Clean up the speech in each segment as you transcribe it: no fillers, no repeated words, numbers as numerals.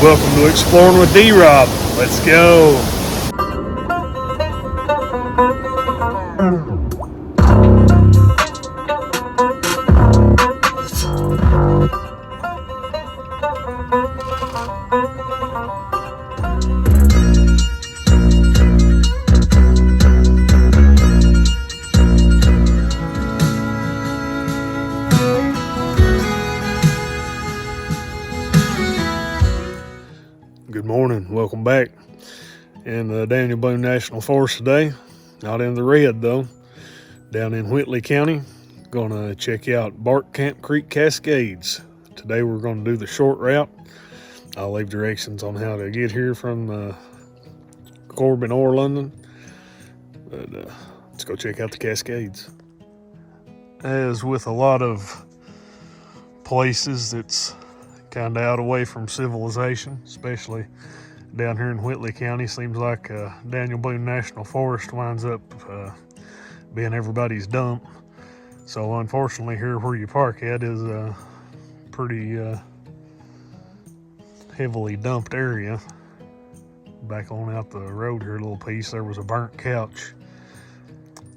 Welcome to Exploring with D-Rob. Let's go. Good morning, welcome back. In the Daniel Boone National Forest today, not in the red though, down in Whitley County. Gonna check out Bark Camp Creek Cascades. Today we're gonna do the short route. I'll leave directions on how to get here from Corbin or London, but let's go check out the Cascades. As with a lot of places that's kind of out away from civilization, especially down here in Whitley County, seems like Daniel Boone National Forest winds up being everybody's dump. So unfortunately here where you park at is a pretty heavily dumped area. Back on out the road here a little piece, there was a burnt couch.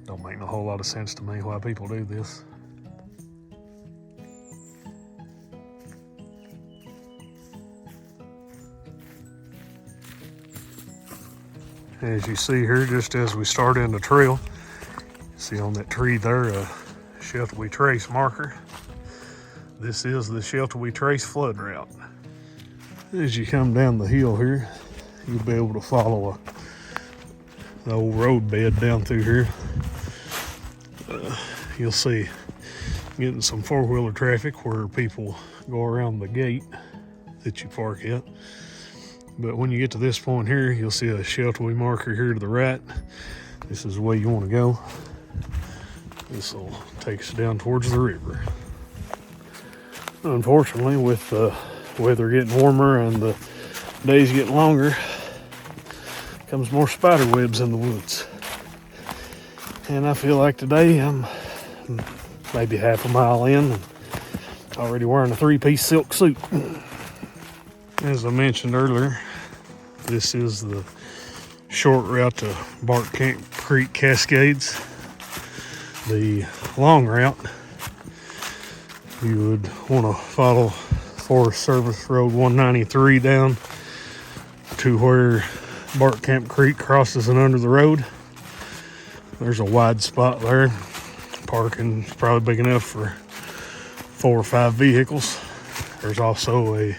Don't make a whole lot of sense to me why people do this. As you see here, just as we start in the trail, see on that tree there a Sheltowee Trace marker. This is the Sheltowee Trace Flood Route. As you come down the hill here, you'll be able to follow the old road bed down through here. You'll see getting some four-wheeler traffic where people go around the gate that you park at. But when you get to this point here, you'll see a Sheltowee marker here to the right. This is the way you want to go. This will take us down towards the river. Unfortunately, with the weather getting warmer and the days getting longer, comes more spider webs in the woods. And I feel like today I'm maybe half a mile in and already wearing a three-piece silk suit. As I mentioned earlier, this is the short route to Bark Camp Creek Cascades. The long route, you would want to follow Forest Service Road 193 down to where Bark Camp Creek crosses and under the road. There's a wide spot there. Parking is probably big enough for 4 or 5 vehicles. There's also a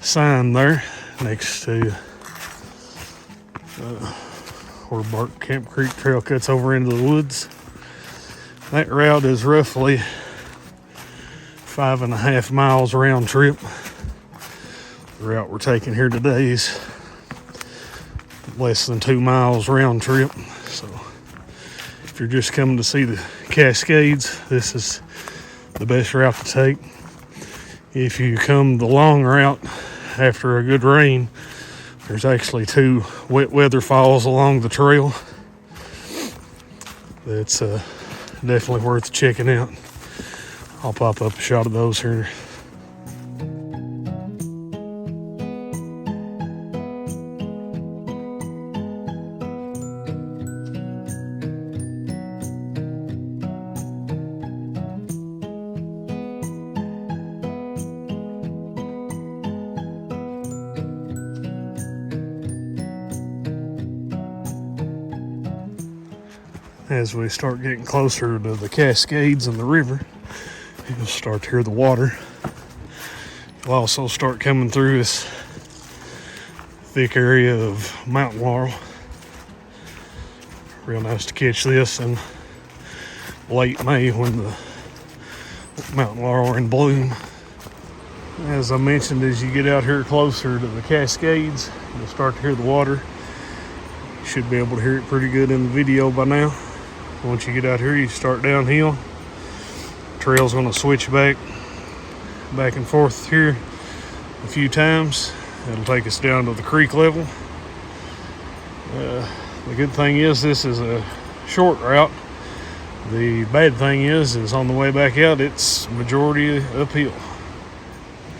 sign there next to where Bark Camp Creek Trail cuts over into the woods. That route is roughly 5.5 miles round trip. The route we're taking here today is less than 2 miles round trip. So if you're just coming to see the Cascades, this is the best route to take. If you come the long route after a good rain, there's actually 2 wet weather falls along the trail. That's definitely worth checking out. I'll pop up a shot of those here. As we start getting closer to the Cascades and the river, you'll start to hear the water. You'll also start coming through this thick area of mountain laurel. Real nice to catch this in late May when the mountain laurel are in bloom. As I mentioned, as you get out here closer to the Cascades, you'll start to hear the water. You should be able to hear it pretty good in the video by now. Once you get out here, you start downhill. Trail's going to switch back and forth here a few times. It'll take us down to the creek level. The good thing is this is a short route. The bad thing is on the way back out, it's majority uphill.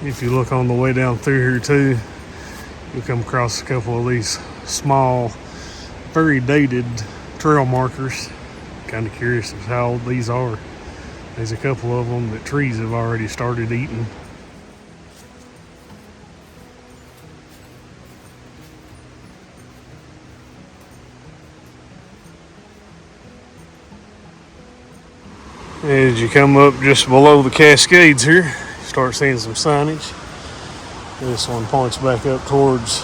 If you look on the way down through here too, we come across a couple of these small, very dated trail markers. Kind of curious as how old these are. There's a couple of them that trees have already started eating. As you come up just below the Cascades here, start seeing some signage. This one points back up towards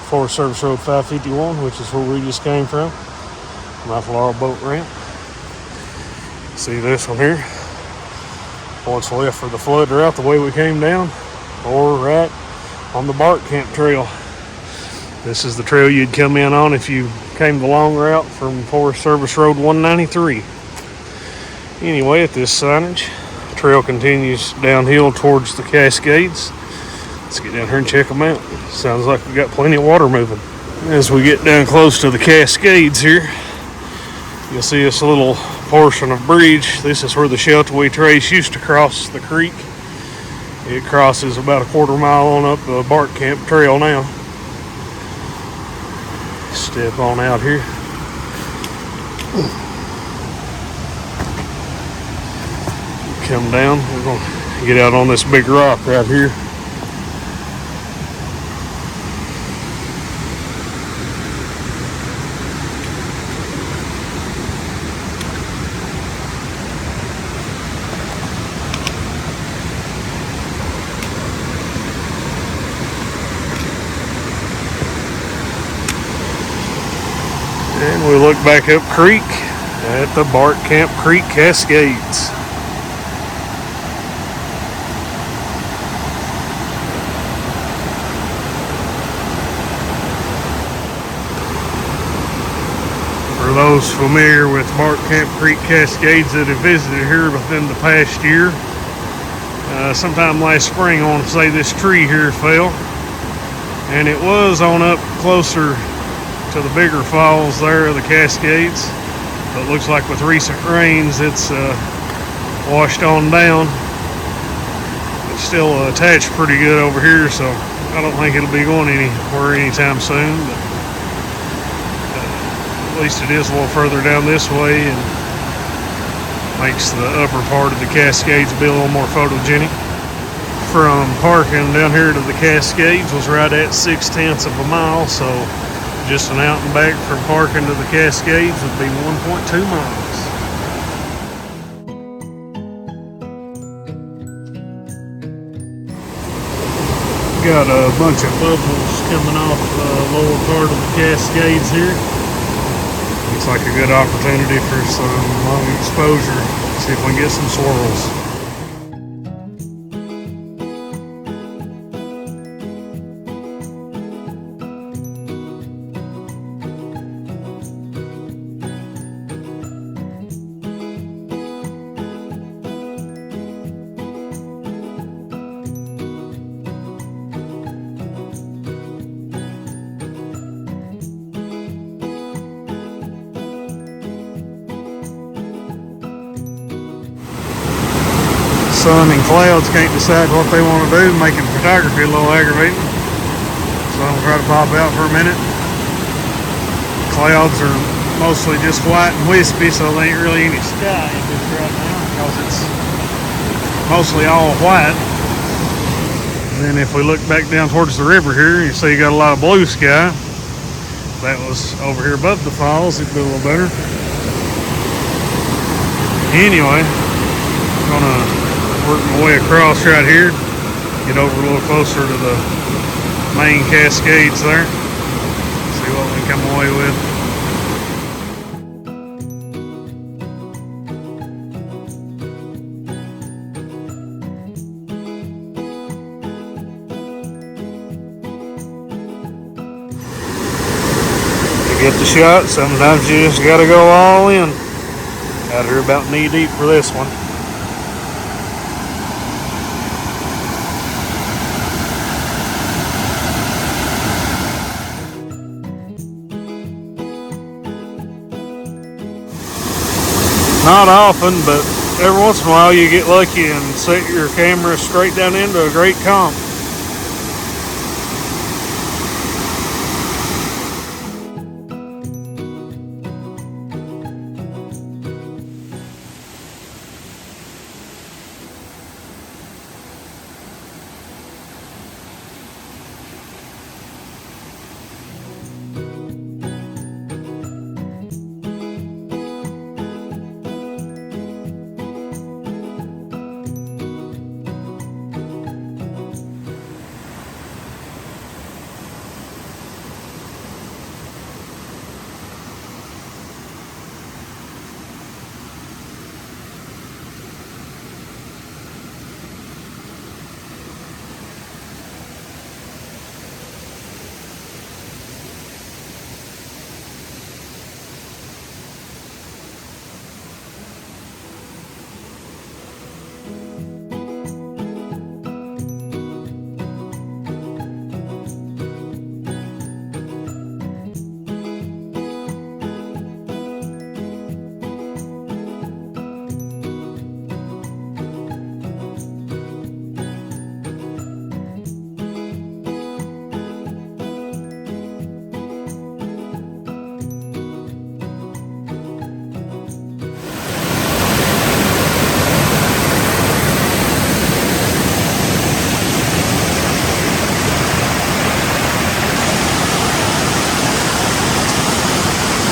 Forest Service Road 551, which is where we just came from. My Laurel boat ramp. See this one here? Points left for the flood route the way we came down, or right on the Bark Camp trail. This is the trail you'd come in on if you came the long route from Forest Service Road 193. Anyway, at this signage, the trail continues downhill towards the Cascades. Let's get down here and check them out. Sounds like we got plenty of water moving. As we get down close to the Cascades here, you'll see this little portion of bridge. This is where the Sheltowee Trace used to cross the creek. It crosses about a quarter mile on up the Bark Camp Trail now. Step on out here. Come down. We're going to get out on this big rock right here. And we look back up creek at the Bark Camp Creek Cascades. For those familiar with Bark Camp Creek Cascades that have visited here within the past year, sometime last spring, I want to say this tree here fell, and it was on up closer to the bigger falls there of the Cascades. But it looks like with recent rains it's washed on down. It's still attached pretty good over here, so I don't think it'll be going anywhere anytime soon. But at least it is a little further down this way and makes the upper part of the Cascades be a little more photogenic. From parking down here to the Cascades was right at 0.6 of a mile, so just an out and back from parking to the Cascades would be 1.2 miles. Got a bunch of bubbles coming off the lower part of the Cascades here. Looks like a good opportunity for some long exposure. See if we can get some swirls. Sun and clouds can't decide what they want to do, making photography a little aggravating. So I'm going to try to pop out for a minute. Clouds are mostly just white and wispy, so there ain't really any sky in this right now because it's mostly all white. And then if we look back down towards the river here, you see you got a lot of blue sky. If that was over here above the falls, it'd be a little better. Anyway, I'm gonna work my way across right here, get over a little closer to the main Cascades there, see what we can come away with. To get the shot, sometimes you just gotta go all in. Out here about knee deep for this one. Not often, but every once in a while you get lucky and set your camera straight down into a great comp.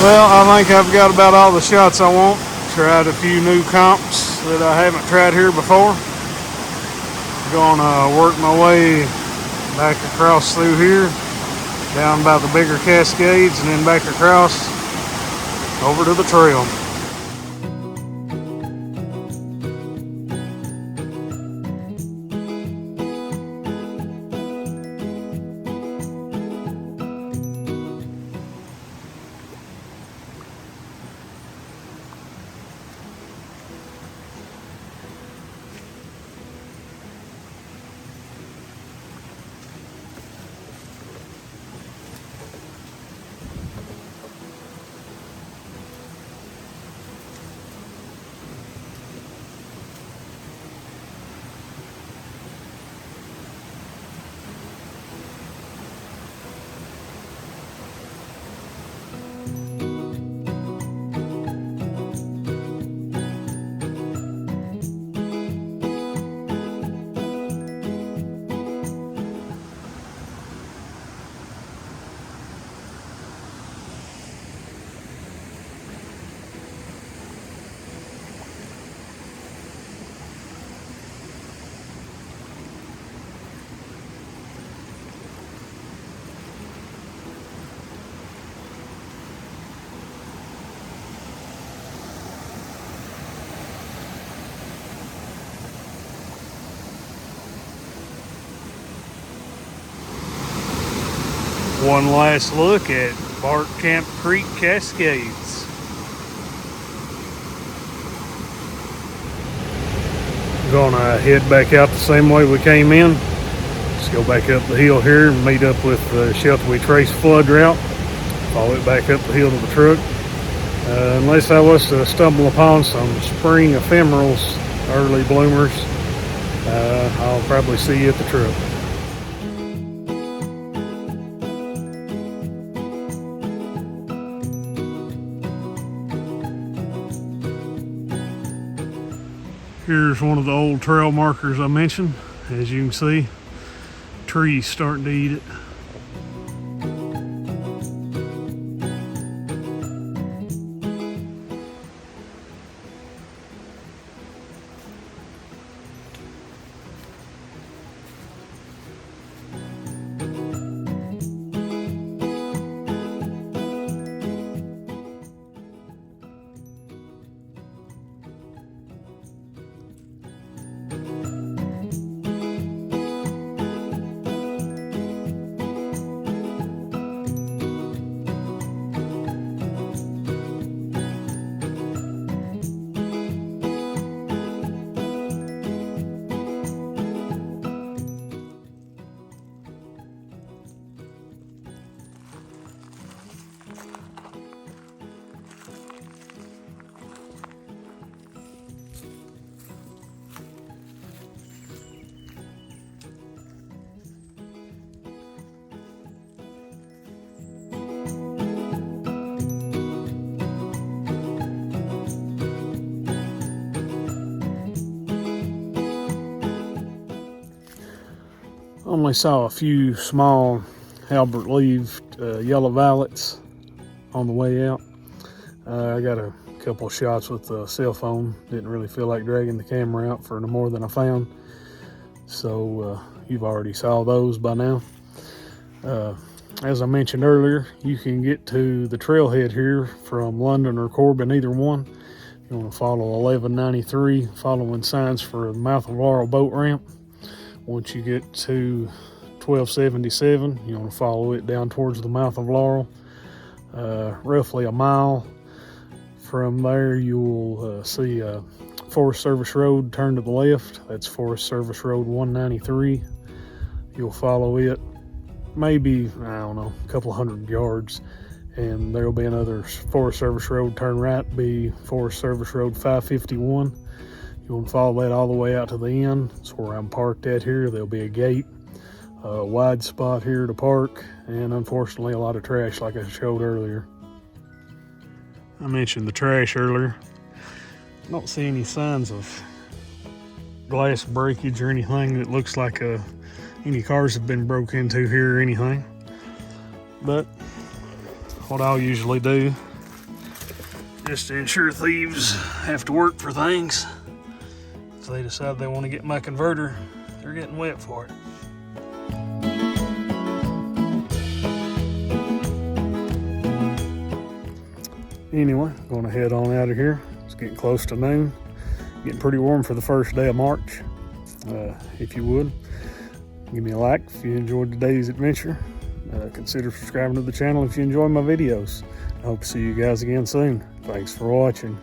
Well, I think I've got about all the shots I want. Tried a few new comps that I haven't tried here before. Gonna work my way back across through here, down by the bigger Cascades, and then back across over to the trail. One last look at Bark Camp Creek Cascades. Gonna head back out the same way we came in. Just go back up the hill here and meet up with the Sheltowee Trace Flood Route. Follow it back up the hill to the truck. Unless I was to stumble upon some spring ephemerals, early bloomers, I'll probably see you at the truck. Here's one of the old trail markers I mentioned. As you can see, trees starting to eat it. Only saw a few small halberd-leaved yellow violets on the way out. I got a couple of shots with the cell phone. Didn't really feel like dragging the camera out for no more than I found. So you've already saw those by now. As I mentioned earlier, you can get to the trailhead here from London or Corbin, either one. You want to follow 1193, following signs for the mouth of Laurel boat ramp. Once you get to 1277, you want to follow it down towards the mouth of Laurel. Roughly a mile from there, you'll see a Forest Service Road turn to the left. That's Forest Service Road 193. You'll follow it maybe, I don't know, a couple hundred yards, and there'll be another Forest Service Road turn right, be Forest Service Road 551. You want to follow that all the way out to the end. That's where I'm parked at here. There'll be a gate, a wide spot here to park, and unfortunately a lot of trash like I showed earlier. I mentioned the trash earlier. I don't see any signs of glass breakage or anything that looks like any cars have been broke into here or anything. But what I'll usually do just to ensure thieves have to work for things. If they decide they want to get my converter, they're getting wet for it. Anyway, going to head on out of here. It's getting close to noon. Getting pretty warm for the first day of March. If you would, give me a like if you enjoyed today's adventure. Consider subscribing to the channel if you enjoy my videos. I hope to see you guys again soon. Thanks for watching.